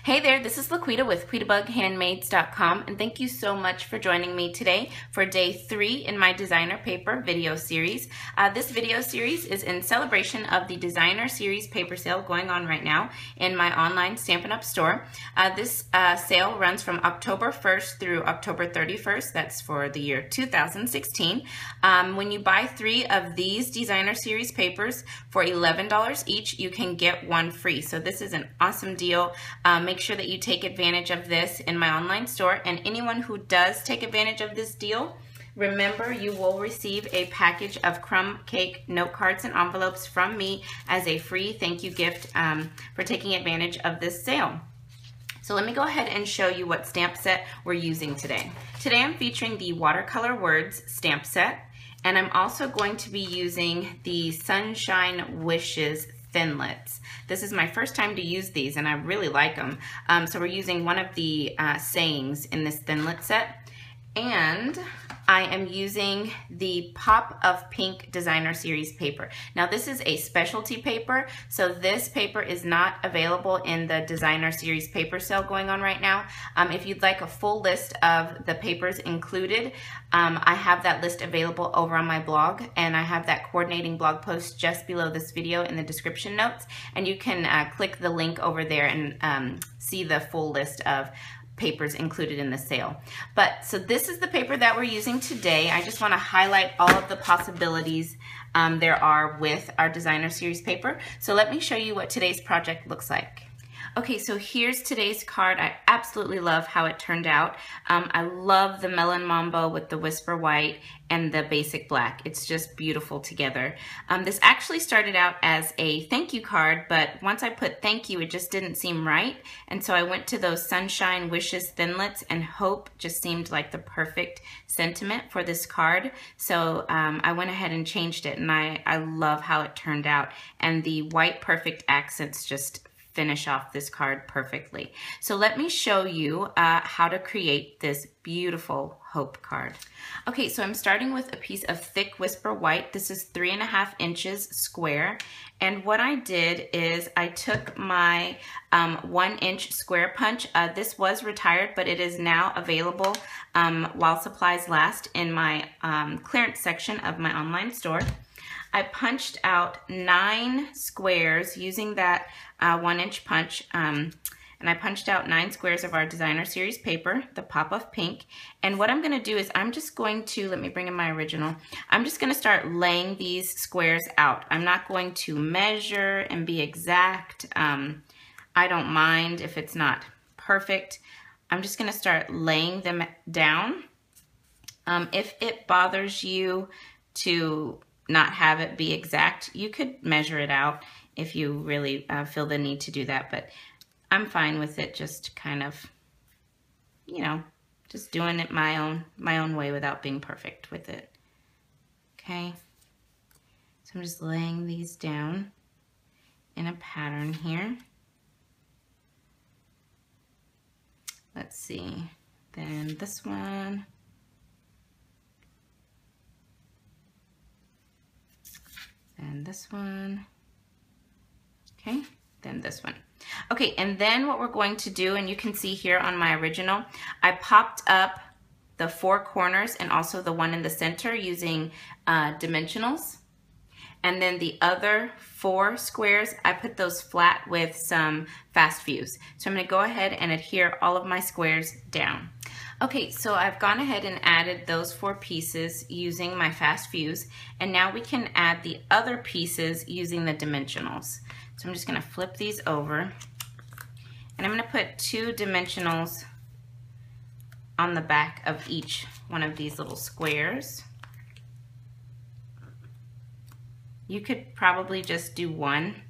Hey there, this is LaQuita with QuitaBugHandmaids.com, and thank you so much for joining me today for day 3 in my designer paper video series. This video series is in celebration of the designer series paper sale going on right now in my online Stampin' Up! Store. This sale runs from October 1st through October 31st. That's for the year 2016. When you buy 3 of these designer series papers for $11 each, you can get one free. So this is an awesome deal. Make sure that you take advantage of this in my online store, and anyone who does take advantage of this deal, remember you will receive a package of crumb cake note cards and envelopes from me as a free thank you gift for taking advantage of this sale. So let me go ahead and show you what stamp set we're using today. Today I'm featuring the Watercolor Words stamp set, and I'm also going to be using the Sunshine Wishes Thinlits. This is my first time to use these, and I really like them. So we're using one of the sayings in this Thinlit set, and I am using the Pop of Pink Designer Series paper. Now this is a specialty paper, so this paper is not available in the Designer Series paper sale going on right now. If you'd like a full list of the papers included, I have that list available over on my blog, and I have that coordinating blog post just below this video in the description notes, and you can click the link over there and see the full list of papers included in the sale. So this is the paper that we're using today. I just want to highlight all of the possibilities there are with our designer series paper. So let me show you what today's project looks like. Okay, so here's today's card. I absolutely love how it turned out. I love the Melon Mambo with the Whisper White and the basic black. It's just beautiful together. This actually started out as a thank you card, but once I put thank you, it just didn't seem right. And so I went to those Sunshine Wishes Thinlits, and hope just seemed like the perfect sentiment for this card. So I went ahead and changed it, and I love how it turned out. And the white perfect accents just finish off this card perfectly. So let me show you how to create this beautiful hope card. Okay, so I'm starting with a piece of thick Whisper White. This is 3.5 inches square. And what I did is I took my 1-inch square punch. This was retired, but it is now available while supplies last in my clearance section of my online store. I punched out 9 squares using that 1-inch punch, and I punched out 9 squares of our designer series paper, the Pop of Pink. And what I'm going to do is I'm just going to, let me bring in my original, I'm just going to start laying these squares out. I'm not going to measure and be exact. I don't mind if it's not perfect. I'm just going to start laying them down. If it bothers you to not have it be exact, you could measure it out if you really feel the need to do that, but I'm fine with it just kind of, you know, just doing it my own way without being perfect with it. Okay, so I'm just laying these down in a pattern here. Let's see, then this one. And this one, okay, then this one. Okay, and then what we're going to do, and you can see here on my original, I popped up the 4 corners and also the one in the center using dimensionals. And then the other 4 squares, I put those flat with some fast views. So I'm gonna go ahead and adhere all of my squares down. Okay, so I've gone ahead and added those 4 pieces using my fast views, and now we can add the other pieces using the dimensionals. So I'm just gonna flip these over, and I'm gonna put 2 dimensionals on the back of each one of these little squares. You could probably just do 1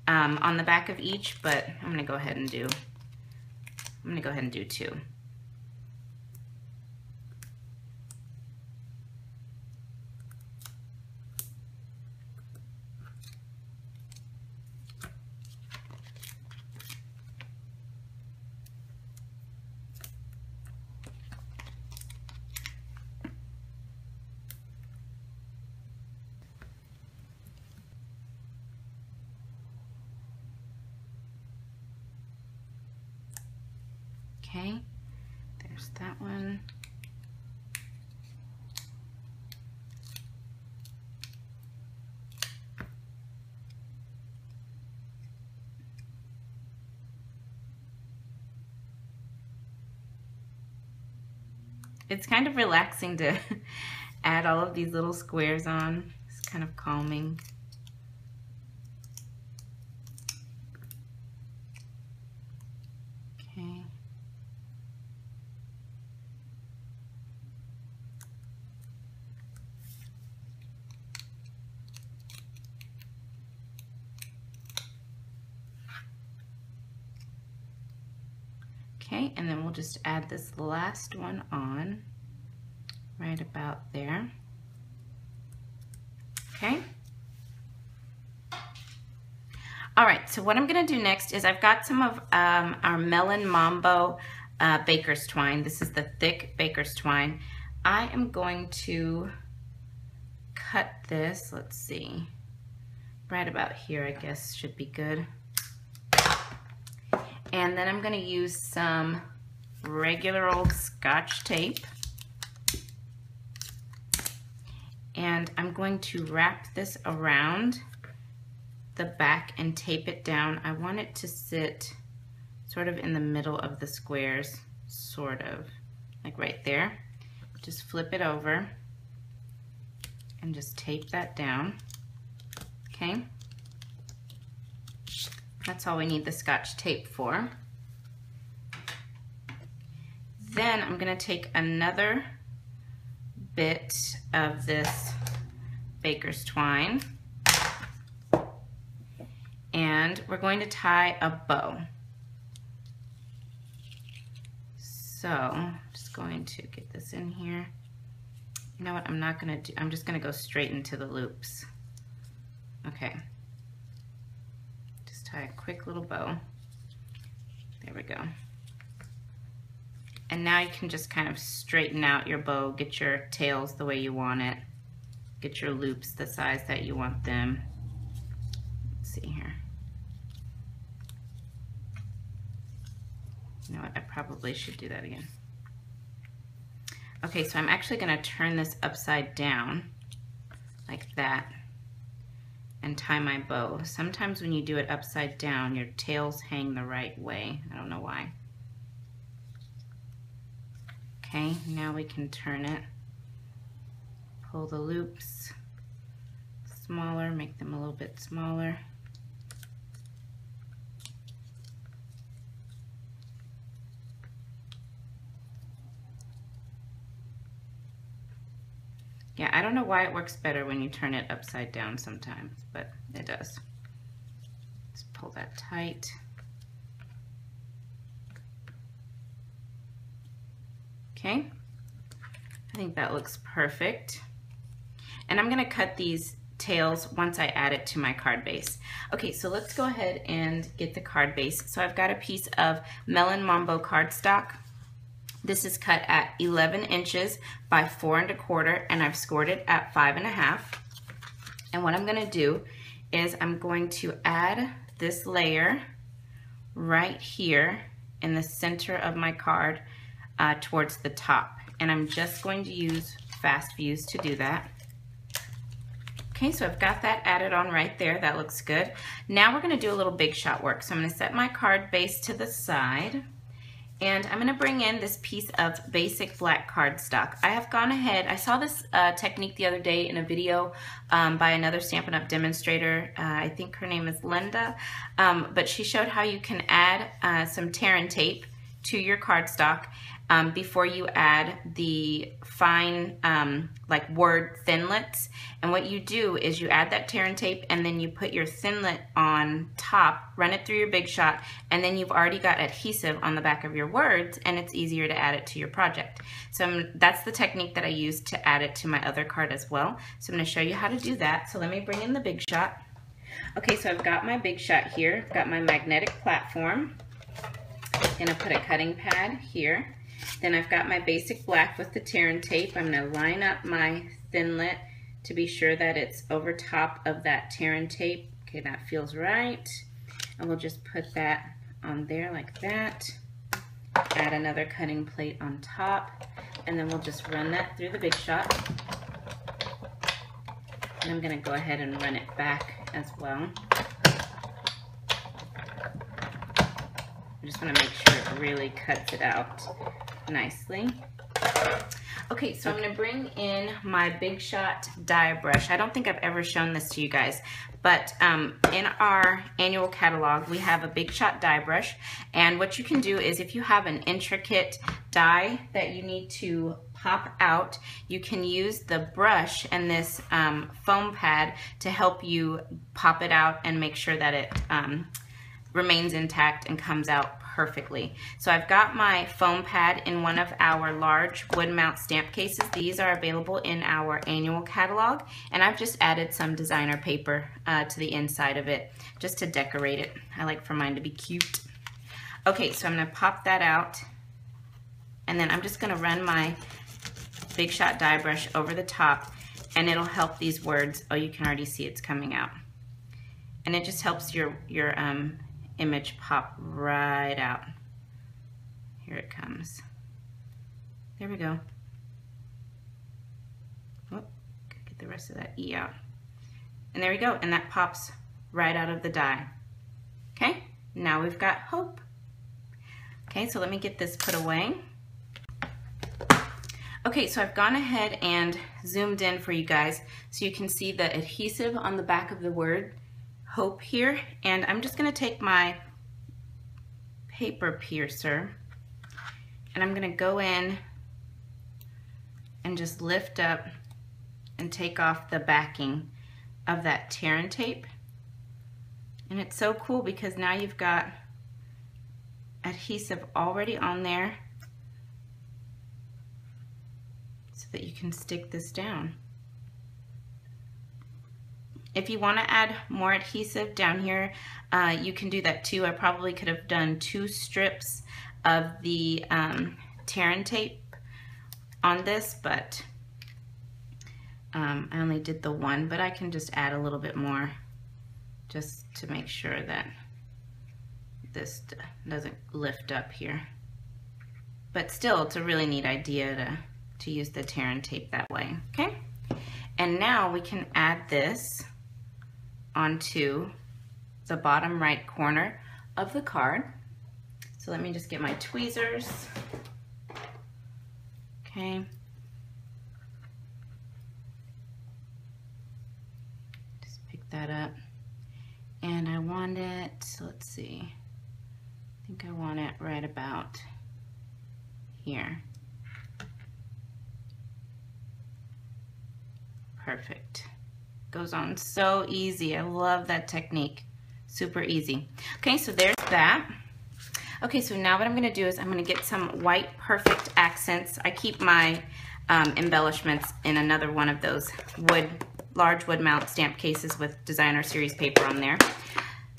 on the back of each, but I'm gonna go ahead and do 2. Okay, there's that one. It's kind of relaxing to add all of these little squares on. It's kind of calming. Okay. Okay, and then we'll just add this last one on right about there. Okay. All right, so what I'm gonna do next is I've got some of our Melon Mambo baker's twine. This is the thick baker's twine. I am going to cut this, let's see, right about here I guess should be good. And then I'm going to use some regular old Scotch tape. And I'm going to wrap this around the back and tape it down. I want it to sit sort of in the middle of the squares, sort of, like right there. Just flip it over and just tape that down, okay? That's all we need the Scotch tape for. Then I'm going to take another bit of this baker's twine and we're going to tie a bow. So I'm just going to get this in here. You know what, I'm not going to do, I'm just going to go straight into the loops. Okay. Tie a quick little bow. There we go. And now you can just kind of straighten out your bow, get your tails the way you want it, get your loops the size that you want them. Let's see here. You know what, I probably should do that again. Okay, so I'm actually going to turn this upside down like that and tie my bow. Sometimes when you do it upside down, your tails hang the right way. I don't know why. Okay, now we can turn it. Pull the loops smaller, make them a little bit smaller. Yeah, I don't know why it works better when you turn it upside down sometimes, but it does. Let's pull that tight. Okay, I think that looks perfect. And I'm gonna cut these tails once I add it to my card base. Okay, so let's go ahead and get the card base. So I've got a piece of Melon Mambo cardstock. This is cut at 11 inches by 4 1/4, and I've scored it at 5 1/2. And what I'm going to do is I'm going to add this layer right here in the center of my card towards the top. And I'm just going to use fast views to do that. Okay, so I've got that added on right there. That looks good. Now we're going to do a little big shot work. So I'm going to set my card base to the side. And I'm going to bring in this piece of basic black cardstock. I have gone ahead, I saw this technique the other day in a video by another Stampin' Up! Demonstrator. I think her name is Linda. But she showed how you can add some tear and tape to your cardstock before you add the fine like word thinlets. And what you do is you add that tear and tape and then you put your thinlet on top, run it through your Big Shot, and then you've already got adhesive on the back of your words and it's easier to add it to your project. So that's the technique that I use to add it to my other card as well. So I'm going to show you how to do that. So let me bring in the Big Shot. Okay, so I've got my Big Shot here. I've got my magnetic platform. I'm going to put a cutting pad here. Then I've got my basic black with the tear and tape. I'm going to line up my thinlet to be sure that it's over top of that tear and tape. Okay, that feels right. And we'll just put that on there like that. Add add another cutting plate on top, and then we'll just run that through the Big Shot. And I'm going to go ahead and run it back as well. I just want to make sure it really cuts it out nicely. Okay, so I'm going to bring in my Big Shot die brush. I don't think I've ever shown this to you guys, but in our annual catalog, we have a Big Shot die brush. And what you can do is if you have an intricate die that you need to pop out, you can use the brush and this foam pad to help you pop it out and make sure that it remains intact and comes out perfectly. So I've got my foam pad in one of our large wood mount stamp cases. These are available in our annual catalog, and I've just added some designer paper to the inside of it just to decorate it. I like for mine to be cute. Okay, so I'm going to pop that out, and then I'm just going to run my Big Shot die brush over the top, and it'll help these words. Oh, you can already see it's coming out. And it just helps your image pop right out. Here it comes. There we go. Oh, get the rest of that E out. And there we go, and that pops right out of the die. Okay, now we've got hope. Okay, so let me get this put away. Okay, so I've gone ahead and zoomed in for you guys so you can see the adhesive on the back of the word hope here, and I'm just going to take my paper piercer and I'm going to go in and just lift up and take off the backing of that tear and tape. And it's so cool because now you've got adhesive already on there so that you can stick this down. If you want to add more adhesive down here, you can do that too. I probably could have done 2 strips of the tear and tape on this, but I only did the 1, but I can just add a little bit more just to make sure that this doesn't lift up here. But still, it's a really neat idea to use the tear and tape that way, okay? And now we can add this onto the bottom right corner of the card. So let me just get my tweezers. Okay. Just pick that up. And I want it, let's see, I think I want it right about here. Perfect. Goes on so easy. I love that technique. Super easy. Okay, so there's that. Okay, so now what I'm going to do is I'm going to get some white perfect accents. I keep my embellishments in another one of those large wood mount stamp cases with designer series paper on there.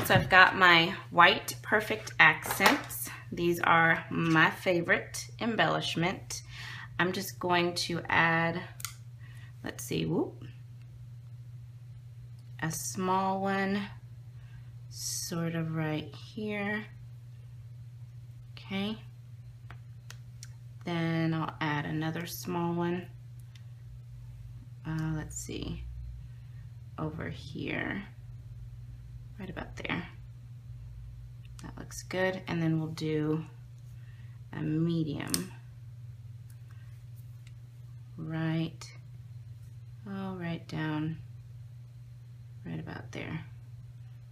So I've got my white perfect accents. These are my favorite embellishment. I'm just going to add, let's see, whoop, a small one sort of right here. Okay, then I'll add another small one, let's see, over here, right about there. That looks good. And then we'll do a medium right down right about there.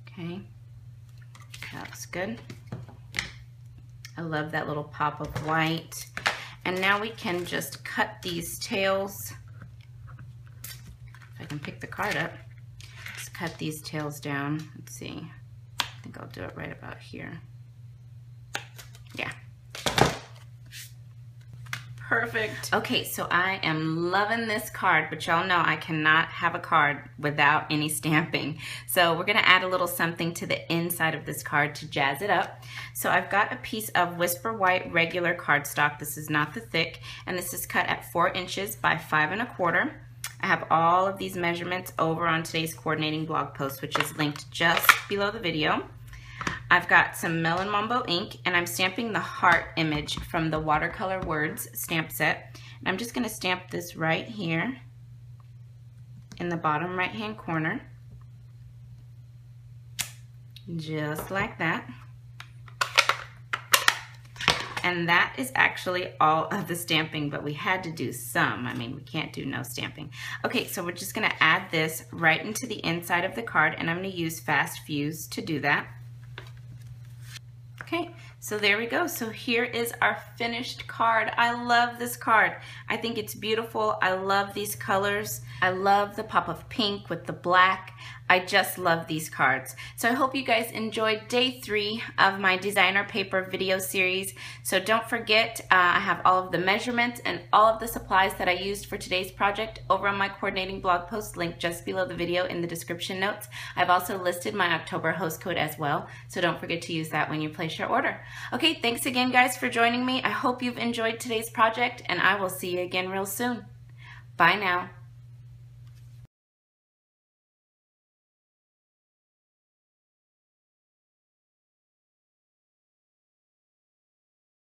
Okay, that looks good. I love that little pop of white. And now we can just cut these tails. If I can pick the card up, just cut these tails down. Let's see, I think I'll do it right about here. Yeah. Perfect. Okay, so I am loving this card, but y'all know I cannot have a card without any stamping. So we're gonna add a little something to the inside of this card to jazz it up. So I've got a piece of Whisper White regular cardstock. This is not the thick, and this is cut at 4 inches by 5 1/4. I have all of these measurements over on today's coordinating blog post, which is linked just below the video. I've got some Melon Mambo ink, and I'm stamping the heart image from the Watercolor Words stamp set. And I'm just going to stamp this right here in the bottom right hand corner, just like that. And that is actually all of the stamping, but we had to do some. I mean, we can't do no stamping. Okay, so we're just gonna add this right into the inside of the card, and I'm gonna use Fast Fuse to do that. Okay, so there we go. So here is our finished card. I love this card. I think it's beautiful. I love these colors. I love the pop of pink with the black. I just love these cards. So I hope you guys enjoyed day 3 of my designer paper video series. So don't forget, I have all of the measurements and all of the supplies that I used for today's project over on my coordinating blog post linked just below the video in the description notes. I've also listed my October host code as well, so don't forget to use that when you place your order. Okay, thanks again guys for joining me. I hope you've enjoyed today's project, and I will see you again real soon. Bye now.